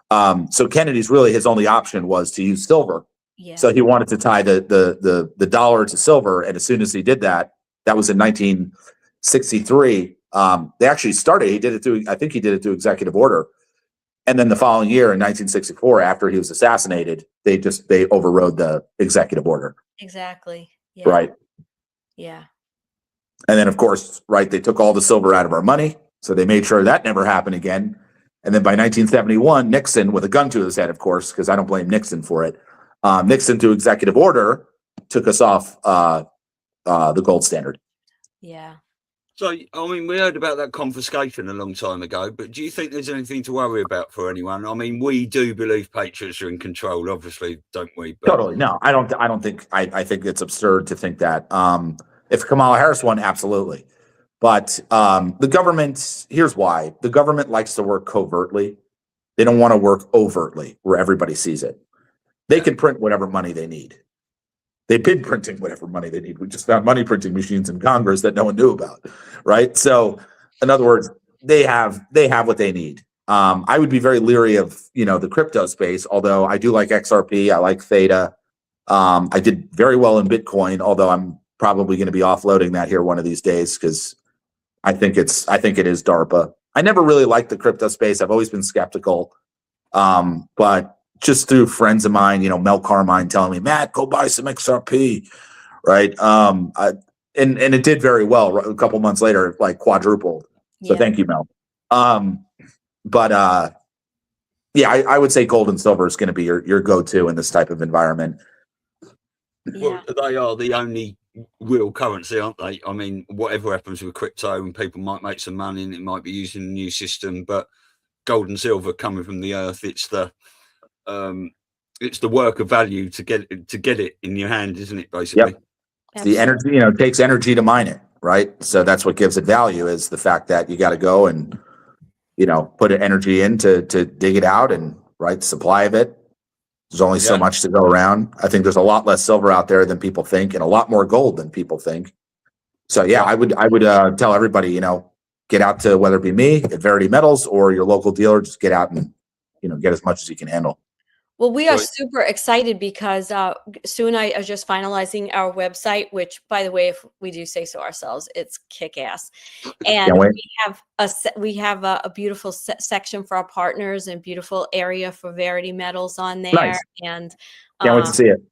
So Kennedy's really his only option was to use silver. Yeah. So he wanted to tie the dollar to silver. And as soon as he did that, that was in 1963. They actually started, I think he did it through executive order. And then the following year in 1964, after he was assassinated, they overrode the executive order. Exactly. Yeah. Right. Yeah. And then, of course, they took all the silver out of our money. So they made sure that never happened again. And then by 1971, Nixon, with a gun to his head, of course, because I don't blame Nixon for it, Nixon, through executive order, took us off the gold standard. Yeah. So, we heard about that confiscation a long time ago, but do you think there's anything to worry about for anyone? We do believe Patriots are in control, obviously, don't we? But totally. No, I don't think, I think it's absurd to think that. If Kamala Harris won, absolutely. But the government, here's why. The government likes to work covertly. They don't want to work overtly where everybody sees it. They can print whatever money they need. They've been printing whatever money they need. We just found money printing machines in Congress that no one knew about, right? So, in other words, they have what they need. I would be very leery of the crypto space, although I do like XRP, I like Theta. I did very well in Bitcoin, although I'm probably going to be offloading that here one of these days because I think it is DARPA. I never really liked the crypto space. I've always been skeptical, but just through friends of mine, Mel Carmine telling me, Matt, go buy some XRP, right? And it did very well. A couple months later, quadrupled. So thank you, Mel. But I would say gold and silver is going to be your go-to in this type of environment. Well, they are the only real currency, aren't they? Whatever happens with crypto, and people might make some money, and it might be used in a new system, but gold and silver coming from the earth, it's the work of value to get it in your hand, isn't it? Basically, the energy. It takes energy to mine it, right? So that's what gives it value, is the fact that you got to go and put energy in to dig it out, and the supply of it. There's only so much to go around. I think there's a lot less silver out there than people think, and a lot more gold than people think. So I would tell everybody, get out to, whether it be me at Verity Metals or your local dealer, just get out and, get as much as you can handle. Well, we are super excited because soon I are just finalizing our website, which, by the way, if we do say so ourselves, it's kick-ass. And we have a beautiful section for our partners and beautiful area for Verity Metals on there. Nice. And can't wait to see it.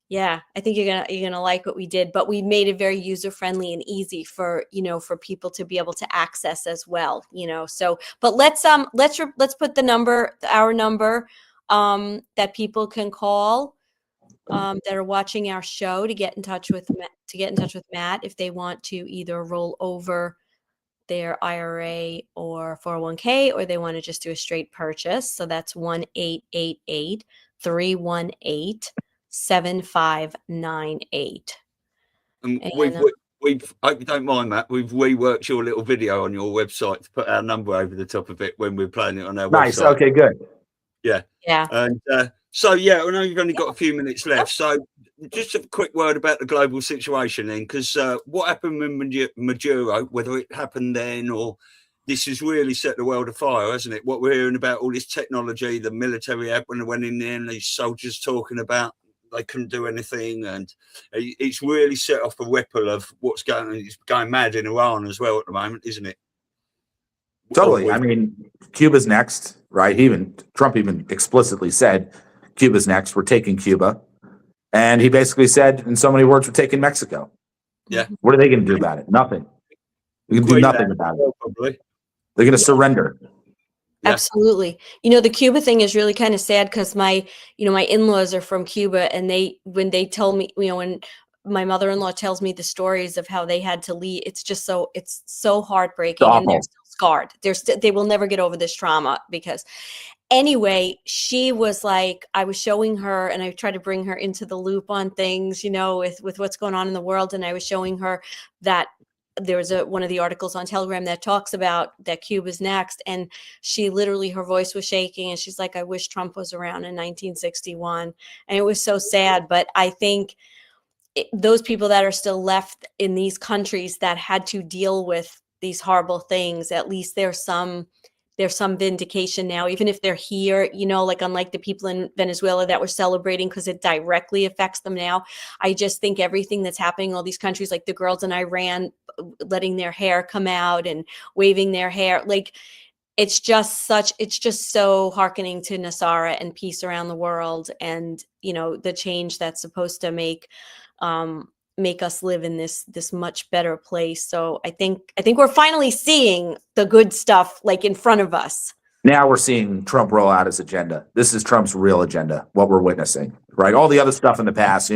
Yeah, I think you're gonna like what we did, but we made it very user friendly and easy for for people to be able to access as well. So, but let's put our number. That people can call that are watching our show to get in touch with Matt if they want to either roll over their IRA or 401k, or they want to just do a straight purchase. So that's 1-888-318-7598. We've, I hope you don't mind, Matt, we've reworked your little video on your website to put our number over the top of it when we're playing it on our website. Nice. Okay, good. Yeah. And so, I know you've only got a few minutes left. So just a quick word about the global situation then, because what happened with Maduro, whether it happened then or this has really set the world afire, hasn't it? What we're hearing about all this technology, the military app when they went in there and these soldiers talking about they couldn't do anything. And it's really set off a ripple of what's going on. It's going mad in Iran as well at the moment, isn't it? Totally. I mean, Cuba's next, right? Trump even explicitly said, Cuba's next. We're taking Cuba. And he basically said, in so many words, we're taking Mexico. Yeah. What are they going to do about it? Nothing. We can do nothing about it. Probably. They're going to surrender. Yeah. Absolutely. The Cuba thing is really kind of sad because my in-laws are from Cuba, and when they tell me, when my mother-in-law tells me the stories of how they had to leave, it's so heartbreaking. It's and they're still scarred. They will never get over this trauma because anyway, she was like, I was showing her, and I tried to bring her into the loop on things, with what's going on in the world. And I was showing her that there was one of the articles on Telegram that talks about that Cuba's next. And she literally, her voice was shaking. And she's like, I wish Trump was around in 1961. And it was so sad. But I think those people that are still left in these countries that had to deal with these horrible things, at least there's some vindication now, even if they're here, like unlike the people in Venezuela that were celebrating because it directly affects them now. I just think everything that's happening in all these countries, like the girls in Iran letting their hair come out and waving their hair, like it's just so hearkening to Nasara and peace around the world, and the change that's supposed to make us live in this much better place. So I think we're finally seeing the good stuff like in front of us. Now we're seeing Trump roll out his agenda. This is Trump's real agenda, what we're witnessing, right? All the other stuff in the past,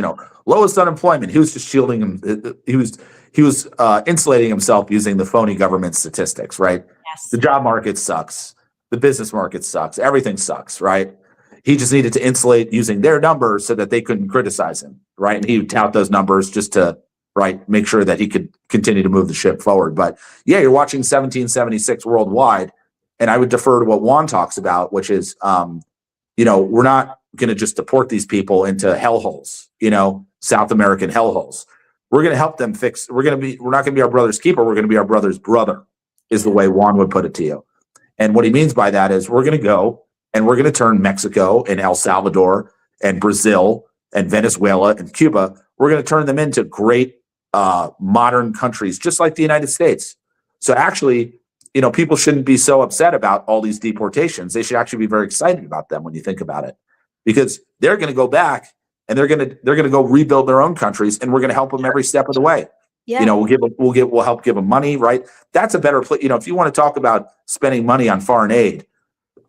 lowest unemployment. He was just shielding him. He was insulating himself using the phony government statistics, right? Yes. The job market sucks. The business market sucks. Everything sucks, right? He just needed to insulate using their numbers so that they couldn't criticize him, right? And he would tout those numbers just to, make sure that he could continue to move the ship forward. But yeah, you're watching 1776 worldwide. And I would defer to what Juan talks about, which is, we're not going to just deport these people into hellholes, South American hellholes. We're going to help them fix. We're not going to be our brother's keeper. We're going to be our brother's brother, is the way Juan would put it to you. And what he means by that is we're going to go and we're going to turn Mexico and El Salvador and Brazil and Venezuela and Cuba, we're going to turn them into great modern countries, just like the United States. So actually, people shouldn't be so upset about all these deportations. They should actually be very excited about them when you think about it, because they're going to go back and they're going to go rebuild their own countries, and we're going to help them every step of the way. Yeah. We'll help give them money, right? That's a better place. If you want to talk about spending money on foreign aid,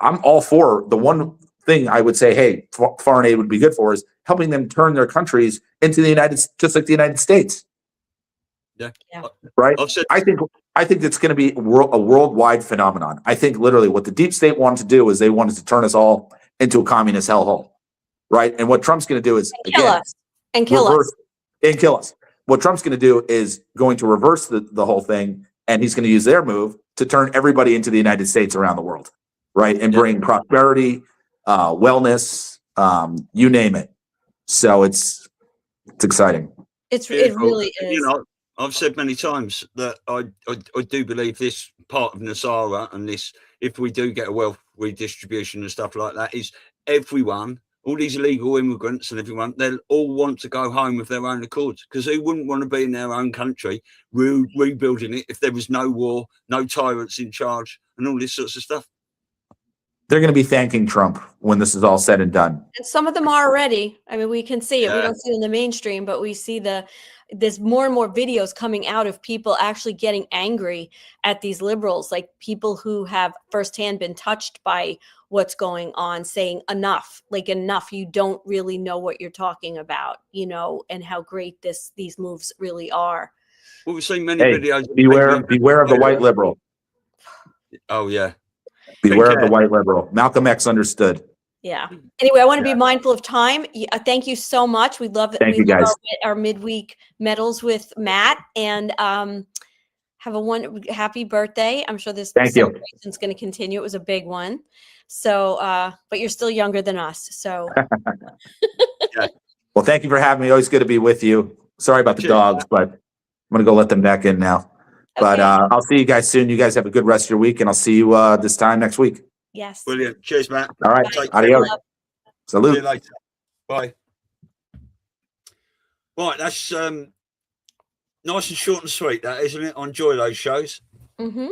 I'm all for. The one thing I would say, hey, foreign aid would be good for is helping them turn their countries into just like the United States. Yeah. Right. I think it's going to be a worldwide phenomenon. I think literally what the deep state wanted to do is they wanted to turn us all into a communist hellhole, right? And what Trump's going to do is kill us. What Trump's going to do is going to reverse the whole thing, and he's going to use their move to turn everybody into the United States around the world, right? And bring prosperity, wellness, you name it. So it's exciting. It really is. I've said many times that I do believe this part of Nasara and this, if we do get a wealth redistribution and stuff like that, is everyone, all these illegal immigrants and everyone, they'll all want to go home of their own accord, because who wouldn't want to be in their own country rebuilding it if there was no war, no tyrants in charge and all this sorts of stuff? They're going to be thanking Trump when this is all said and done. And some of them are already. I mean, we can see it. We don't see it in the mainstream, but we see there's more and more videos coming out of people actually getting angry at these liberals, like people who have firsthand been touched by what's going on, saying enough, like enough. You don't really know what you're talking about, you know, and how great these moves really are. Well, we've seen many videos. Beware of the white liberal. Oh yeah. Beware of the white liberal. Malcolm X understood. Yeah. Anyway, I want to be mindful of time. Thank you so much. We love Thank you guys. Our midweek metals with Matt, and have a happy birthday. I'm sure this celebration is going to continue. It was a big one. So, but you're still younger than us. So. Well, thank you for having me. Always good to be with you. Sorry about the dogs, but I'm going to go let them back in now. But I'll see you guys soon. You guys have a good rest of your week, and I'll see you this time next week. Yes. Brilliant. Cheers, Matt. All right. Adios. Salute. See you later. Bye. Right, that's nice and short and sweet, that, isn't it? I enjoy those shows. Mm-hmm.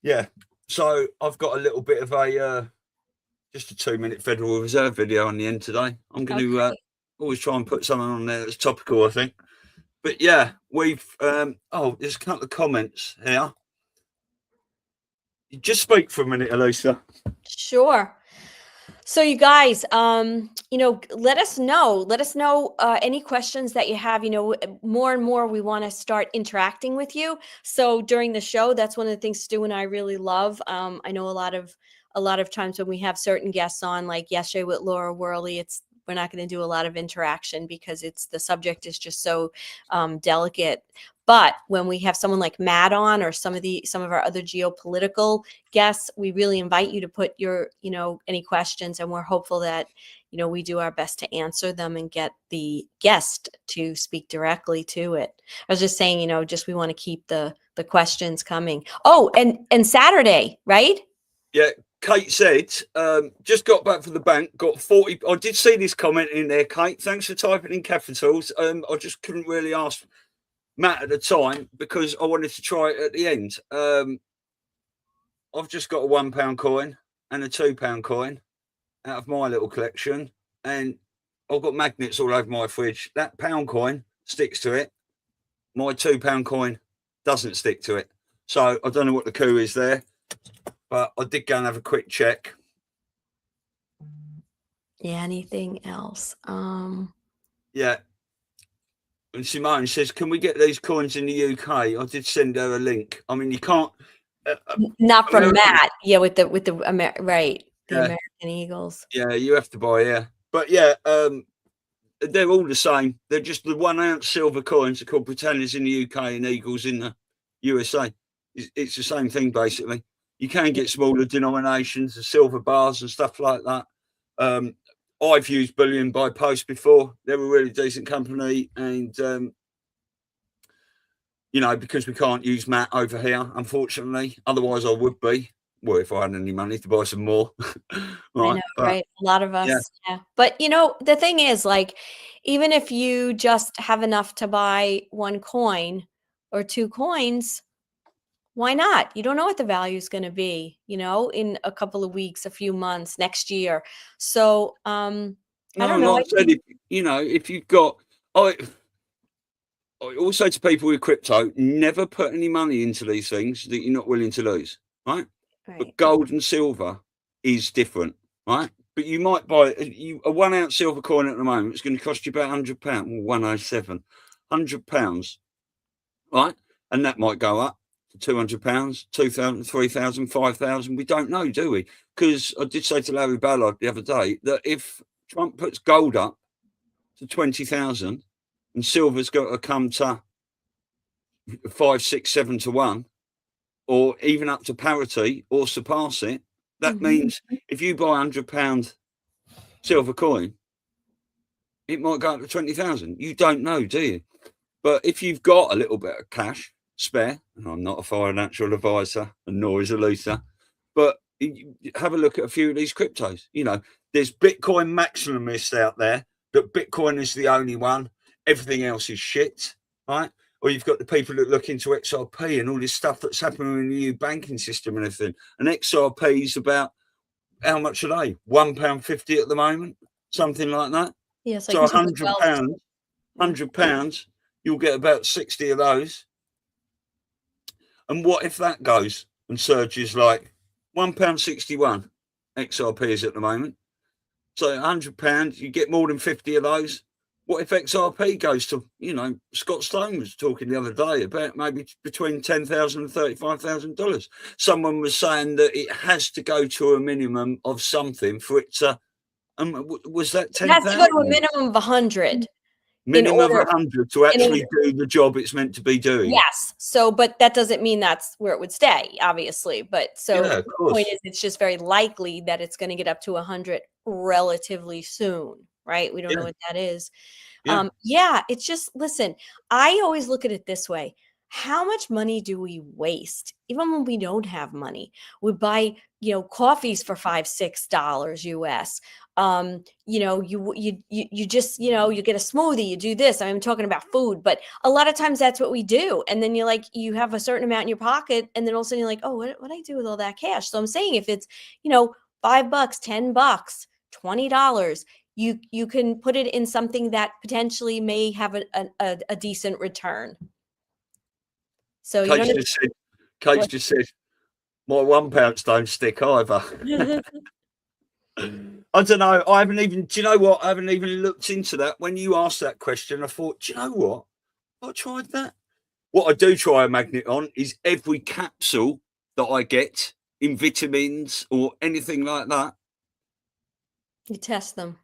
Yeah. So I've got a little bit of a just a 2-minute Federal Reserve video on the end today. I'm going to always try and put something on there that's topical, I think. But yeah, we've there's a couple of comments here. You just speak for a minute, Elisa. Sure. So you guys, you know, let us know any questions that you have. You know, more and more we want to start interacting with you. So during the show, that's one of the things Stu and I really love. I know a lot of times when we have certain guests on, like yesterday with Laura Worley, we're not going to do a lot of interaction because the subject is just so delicate. But when we have someone like Matt on, or some of our other geopolitical guests, we really invite you to put your, you know, any questions, and we're hopeful that, you know, we do our best to answer them and get the guest to speak directly to it. I was just saying, you know, we want to keep the questions coming. Oh, and Saturday, right? Yeah. Kate said, just got back from the bank, got 40. I did see this comment in there, Kate. Thanks for typing in capitals. I just couldn't really ask Matt at the time because I wanted to try it at the end. I've just got a £1 coin and a £2 coin out of my little collection, and I've got magnets all over my fridge. That pound coin sticks to it. My £2 coin doesn't stick to it. So I don't know what the coup is there. But I did go and have a quick check. Yeah, anything else? Yeah. And Simone says, can we get these coins in the UK? I did send her a link. I mean, you can't. Not from Matt. Yeah, with the right. The American Eagles. Yeah, you have to buy, yeah. But yeah, they're all the same. They're just the 1 ounce silver coins are called Britannias in the UK and Eagles in the USA. It's the same thing, basically. You can get smaller denominations, the silver bars and stuff like that. I've used bullion by post before. They're a really decent company. And, you know, because we can't use Matt over here, unfortunately. Otherwise, I would be. Well, if I had any money to buy some more. Right, I know, right? A lot of us. Yeah. But, you know, the thing is, like, even if you just have enough to buy 1 coin or 2 coins, why not? You don't know what the value is going to be, you know, in a couple of weeks, a few months, next year. So I don't know. Like I said, if you've got, I also to people with crypto, never put any money into these things that you're not willing to lose, right? But gold and silver is different, right? But you might buy a 1 ounce silver coin at the moment. It's going to cost you about £100, or 107, £100, right? And that might go up. £200, 2,000, 3,000, 5,000. We don't know, do we? Because I did say to Larry Ballard the other day that if Trump puts gold up to 20,000 and silver's got to come to 5, 6, 7 to 1, or even up to parity or surpass it, that means if you buy £100 silver coin, it might go up to 20,000. You don't know, do you? But if you've got a little bit of cash spare, and I'm not a financial advisor, and nor is Elisa, but have a look at a few of these cryptos. You know, there's Bitcoin maximalists out there that Bitcoin is the only one. Everything else is shit, right? Or you've got the people that look into XRP and all this stuff that's happening in the new banking system and everything. And XRP is about, how much are they? £1.50 at the moment, something like that. Yeah, it's so like £100, you'll get about 60 of those. And what if that goes and surges like £1.61 XRP is at the moment? So £100, you get more than 50 of those. What if XRP goes to, you know, Scott Stone was talking the other day about maybe between $10,000 and $35,000. Someone was saying that it has to go to a minimum of something for it to, was that 10,000? It has to go to a minimum of 100. Minimum of 100 to actually do the job it's meant to be doing. Yes. So, but that doesn't mean that's where it would stay, obviously. But so Yeah, the point is, it's just very likely that it's going to get up to 100 relatively soon, right? We don't know what that is. It's just, listen, I always look at it this way. How much money do we waste? Even when we don't have money, we buy, you know, coffees for $5-6 US. You know, you just, you know, you get a smoothie, you do this. I'm talking about food, but a lot of times that's what we do. And then you're like, you have a certain amount in your pocket, and then all of a sudden you're like, oh, what do I do with all that cash? So I'm saying, if it's, you know, $5, $10, $20, you can put it in something that potentially may have a decent return. So Kate just said, my £1 don't stick either. I don't know. I haven't even, do you know what? I haven't even looked into that. When you asked that question, I thought, do you know what? I tried that. What I do try a magnet on is every capsule that I get in vitamins or anything like that. You test them.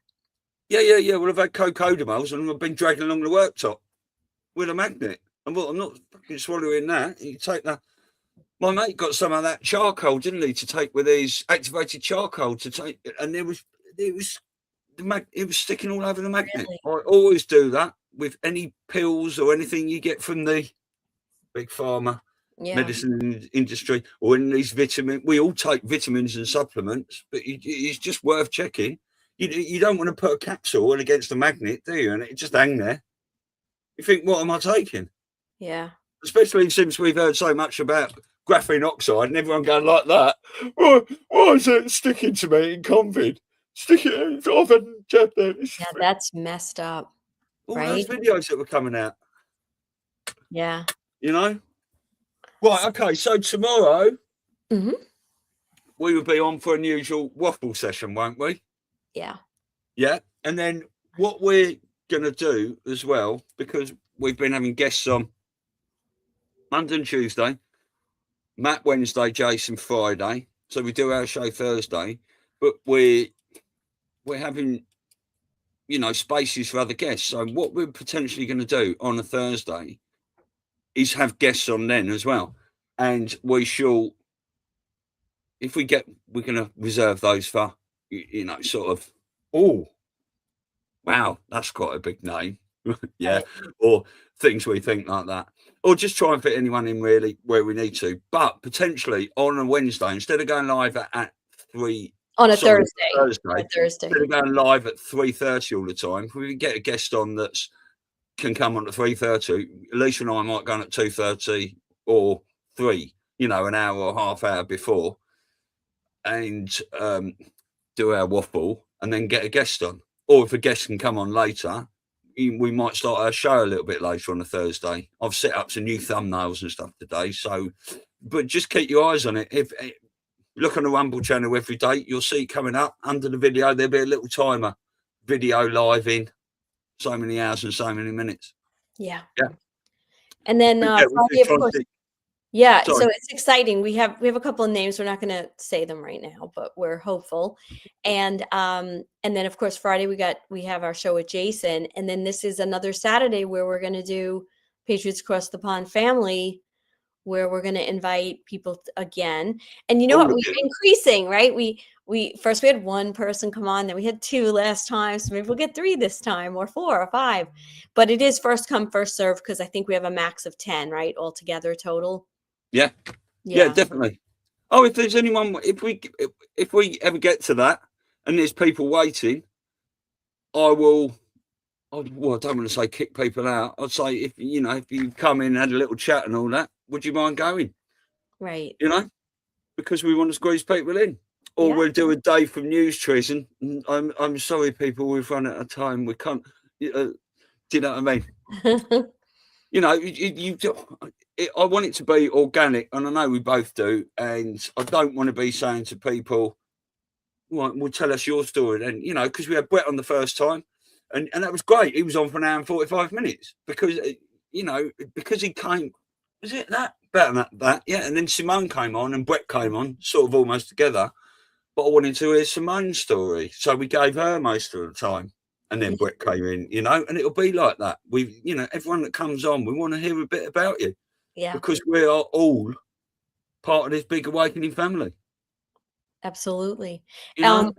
Yeah. Well, I've had cocodamols and I've been dragging along the worktop with a magnet. And I'm not fucking swallowing that. You take that. My mate got some of that charcoal, didn't he, to take with his activated charcoal to take, and it was sticking all over the magnet. Really? I always do that with any pills or anything you get from the big pharma medicine industry, or in these vitamins. We all take vitamins and supplements, but it's just worth checking. You don't want to put a capsule against a magnet, do you? And it just hang there. You think, what am I taking? Yeah. Especially since we've heard so much about graphene oxide and everyone going like that. Why is it sticking to me in COVID? Yeah, that's messed up. All those videos that were coming out. Yeah. You know? Right, okay, so tomorrow we will be on for an usual waffle session, won't we? Yeah. Yeah. And then what we're going to do as well, because we've been having guests on Monday and Tuesday, Matt Wednesday, Jason Friday. So we do our show Thursday, but we're having, you know, spaces for other guests. So what we're potentially going to do on a Thursday is have guests on then as well. And we shall, if we get, we're going to reserve those for, you know, sort of, oh, wow, that's quite a big name. Yeah. Right. Or things we think like that. Or just try and fit anyone in really where we need to. But potentially on a Wednesday, instead of going live at 3 on a Thursday. Instead of going live at 3:30 all the time, if we can get a guest on that's can come on at 3:30. Elisa and I might go on at 2:30 or 3, you know, an hour or half hour before, and do our waffle and then get a guest on. Or if a guest can come on later, we might start our show a little bit later on a Thursday. I've set up some new thumbnails and stuff today, so but just keep your eyes on it. If look on the Rumble channel every day, you'll see coming up under the video there'll be a little timer, video live in so many hours and so many minutes. Yeah. And then Friday, of course. Yeah, so it's exciting. We have a couple of names. We're not going to say them right now, but we're hopeful. And then of course Friday we have our show with Jason, and then this is another Saturday where we're going to do Patriots Across the Pond Family where we're going to invite people again. And you know what? We're increasing, right? We first we had one person come on, then we had 2 last time. So maybe we'll get 3 this time, or 4 or 5. But it is first come, first serve, because I think we have a max of 10, right? Altogether total. Yeah, definitely. Oh, if there's anyone, if we ever get to that and there's people waiting, well, I don't want to say kick people out. I'd say if you come in and had a little chat and all that, would you mind going? Right. Because we want to squeeze people in. Or we'll do a day from news treason. I'm sorry, people, we've run out of time. We can't. Do you know what I mean? I want it to be organic, and I know we both do. And I don't want to be saying to people, well, tell us your story then, because we had Brett on the first time, and that was great. He was on for an hour and 45 minutes because he came. Was it that better than that? Yeah, and then Simone came on and Brett came on, sort of almost together. But I wanted to hear Simone's story, so we gave her most of the time, and then Brett came in, and it'll be like that. Everyone that comes on, we want to hear a bit about you, because we are all part of this big awakening family. Absolutely. And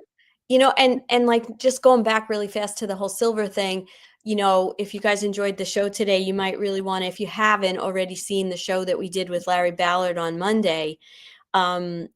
like, just going back really fast to the whole silver thing, if you guys enjoyed the show today, you might really want to, if you haven't already seen the show that we did with Larry Ballard on Monday,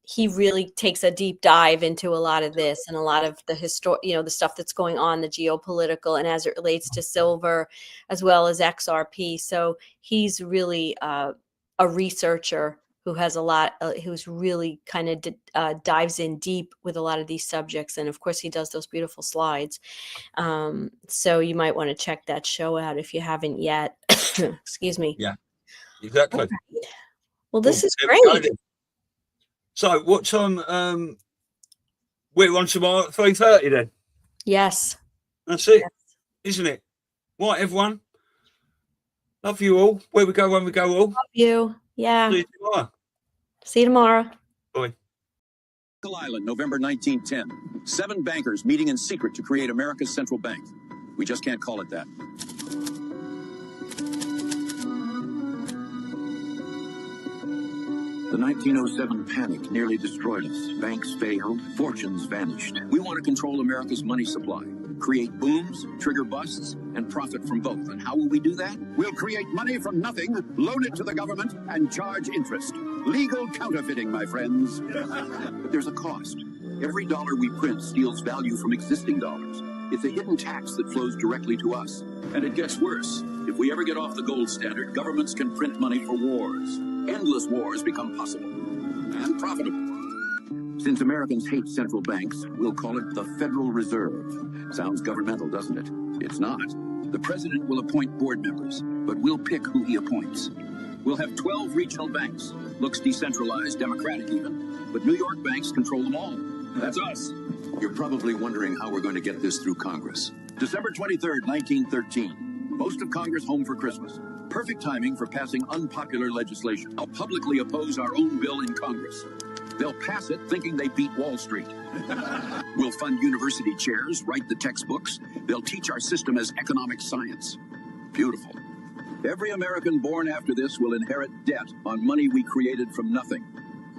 he really takes a deep dive into a lot of this and a lot of the the stuff that's going on, the geopolitical, and as it relates to silver as well as XRP. So he's really a researcher who has a lot, who's really kind of dives in deep with a lot of these subjects. And of course, he does those beautiful slides. So you might want to check that show out if you haven't yet. Excuse me. Yeah, exactly. Right. Well, this is great. So what time, we're on tomorrow at 3:30 then? Yes. That's it, isn't it? Right, everyone. Love you all. Where we go when we go all. Love you. Yeah. See you tomorrow. See you tomorrow. Bye. Island, November 1910. 7 bankers meeting in secret to create America's central bank. We just can't call it that. The 1907 panic nearly destroyed us. Banks failed, fortunes vanished. We want to control America's money supply, create booms, trigger busts, and profit from both. And how will we do that? We'll create money from nothing, loan it to the government, and charge interest. Legal counterfeiting, my friends. But there's a cost. Every dollar we print steals value from existing dollars. It's a hidden tax that flows directly to us. And it gets worse. If we ever get off the gold standard, governments can print money for wars. Endless wars become possible and profitable. Since Americans hate central banks, we'll call it the Federal Reserve. Sounds governmental, doesn't it? It's not. The president will appoint board members, but we'll pick who he appoints. We'll have 12 regional banks. Looks decentralized, democratic even. But New York banks control them all. That's us. You're probably wondering how we're going to get this through Congress. December 23rd, 1913. Most of Congress home for Christmas. Perfect timing for passing unpopular legislation. I'll publicly oppose our own bill in Congress. They'll pass it thinking they beat Wall Street. We'll fund university chairs, write the textbooks. They'll teach our system as economic science. Beautiful. Every American born after this will inherit debt on money we created from nothing.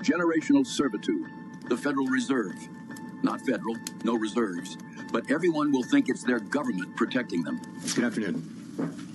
Generational servitude. The Federal Reserve. Not federal, no reserves. But everyone will think it's their government protecting them. Good afternoon.